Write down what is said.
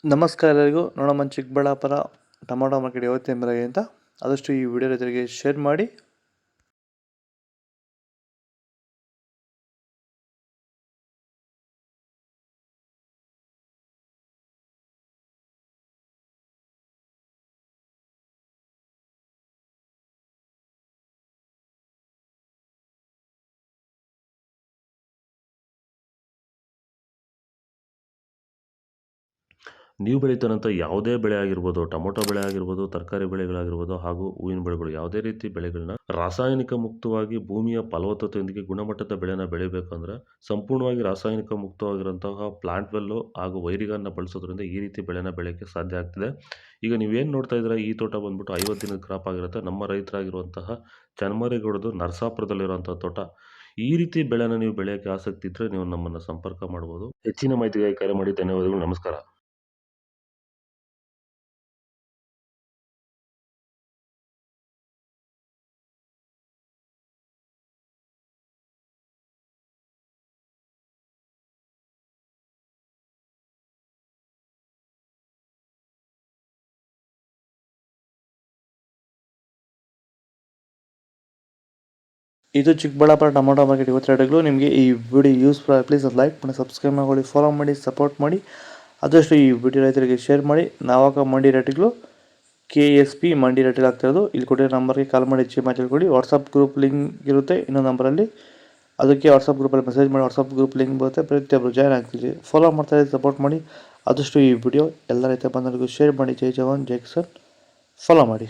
ನಮಸ್ಕಾರ ಎಲ್ಲರಿಗೂ. ನೋಡಮ್ಮ, ಚಿಕ್ಕಬಳ್ಳಾಪುರ ಟೊಮೊಟೊ ಮಾರ್ಕೆಟ್ ಯಾವತ್ತಿನ ಬೆಲೆಗೆ ಅಂತ ಆದಷ್ಟು ಈ ವಿಡಿಯೋ ರೈತರಿಗೆ ಶೇರ್ ಮಾಡಿ. ನೀವು ಬೆಳೀತಾರಂಥ ಯಾವುದೇ ಬೆಳೆ ಆಗಿರ್ಬೋದು, ಟೊಮೊಟೊ ಬೆಳೆ ಆಗಿರ್ಬೋದು, ತರಕಾರಿ ಬೆಳೆಗಳಾಗಿರ್ಬೋದು ಹಾಗೂ ಹೂವಿನ ಬೆಳೆಗಳು, ಯಾವುದೇ ರೀತಿ ಬೆಳೆಗಳನ್ನ ರಾಸಾಯನಿಕ ಮುಕ್ತವಾಗಿ ಭೂಮಿಯ ಫಲವತ್ತತೆಯೊಂದಿಗೆ ಗುಣಮಟ್ಟದ ಬೆಳೆನ ಬೆಳಿಬೇಕಂದ್ರೆ ಸಂಪೂರ್ಣವಾಗಿ ರಾಸಾಯನಿಕ ಮುಕ್ತವಾಗಿರುವಂತಹ ಪ್ಲಾಂಟ್ ವೆಲ್ಲು ಹಾಗೂ ವೈರಿಗಳನ್ನ ಬಳಸೋದ್ರಿಂದ ಈ ರೀತಿ ಬೆಳೆನ ಬೆಳೆಯೋಕ್ಕೆ ಸಾಧ್ಯ ಆಗ್ತಿದೆ. ಈಗ ನೀವೇನು ನೋಡ್ತಾ ಇದ್ದೀರಾ, ಈ ತೋಟ ಬಂದ್ಬಿಟ್ಟು 50 ದಿನದ ಕ್ರಾಪ್ ಆಗಿರುತ್ತೆ. ನಮ್ಮ ರೈತರಾಗಿರುವಂತಹ ಚನ್ಮರೇಗೌಡದು ನರಸಾಪುರದಲ್ಲಿರುವಂಥ ತೋಟ. ಈ ರೀತಿ ಬೆಳೆನ ನೀವು ಬೆಳೆಯೋಕ್ಕೆ ಆಸಕ್ತಿ ಇದ್ದರೆ ನೀವು ನಮ್ಮನ್ನು ಸಂಪರ್ಕ ಮಾಡ್ಬೋದು. ಹೆಚ್ಚಿನ ಮಾಹಿತಿಗಾಗಿ ಕರೆ ಮಾಡಿ. ಧನ್ಯವಾದಗಳು. ನಮಸ್ಕಾರ. ಇದು ಚಿಕ್ಕಬಳ್ಳಾಪುರ ಟೊಮೊಟೊ ಮಾರ್ಕೆಟ್ ಇವತ್ತು ರೇಟ್ಗಳು. ನಿಮಗೆ ಈ ವಿಡಿಯೋ ಯೂಸ್ಫುಲ್ ಆಗಿ ಪ್ಲೀಸ್ ಲೈಕ್ ಮಾಡಿ, ಸಬ್ಸ್ಕ್ರೈಬ್ ಮಾಡಿ, ಫಾಲೋ ಮಾಡಿ, ಸಪೋರ್ಟ್ ಮಾಡಿ. ಆದಷ್ಟು ಈ ವಿಡಿಯೋ ರೈತರಿಗೆ ಶೇರ್ ಮಾಡಿ. ನಾವಾಗ ಮಂಡಿ ರೇಟ್ಗಳು KSP ಮಂಡಿ ರೇಟಿಗೆ ಆಗ್ತಿರೋದು. ಇಲ್ಲಿ ಕೊಟ್ಟಿರೋ ನಂಬರ್ಗೆ ಕಾಲ್ ಮಾಡಿ ಹೆಚ್ಚಿಗೆ ಮಾತಾಡ್ಕೊಳ್ಳಿ. ವಾಟ್ಸಪ್ ಗ್ರೂಪ್ ಲಿಂಕ್ ಇರುತ್ತೆ ಇನ್ನೊಂದು ನಂಬರಲ್ಲಿ, ಅದಕ್ಕೆ ವಾಟ್ಸಪ್ ಗ್ರೂಪಲ್ಲಿ ಮೆಸೇಜ್ ಮಾಡಿ. ವಾಟ್ಸಪ್ ಗ್ರೂಪ್ ಲಿಂಕ್ ಬರುತ್ತೆ, ಪ್ರತಿಯೊಬ್ಬರು ಜಾಯ್ನ್ ಆಗ್ತೀವಿ. ಫಾಲೋ ಮಾಡ್ತಾರೆ, ಸಪೋರ್ಟ್ ಮಾಡಿ. ಆದಷ್ಟು ಈ ವಿಡಿಯೋ ಎಲ್ಲ ರೈತ ಬಂಧುಗಳಿಗೂ ಶೇರ್ ಮಾಡಿ. ಜೈ ಜವಾನ್ ಜೈ ಕಿಸಾನ್. ಫಾಲೋ ಮಾಡಿ.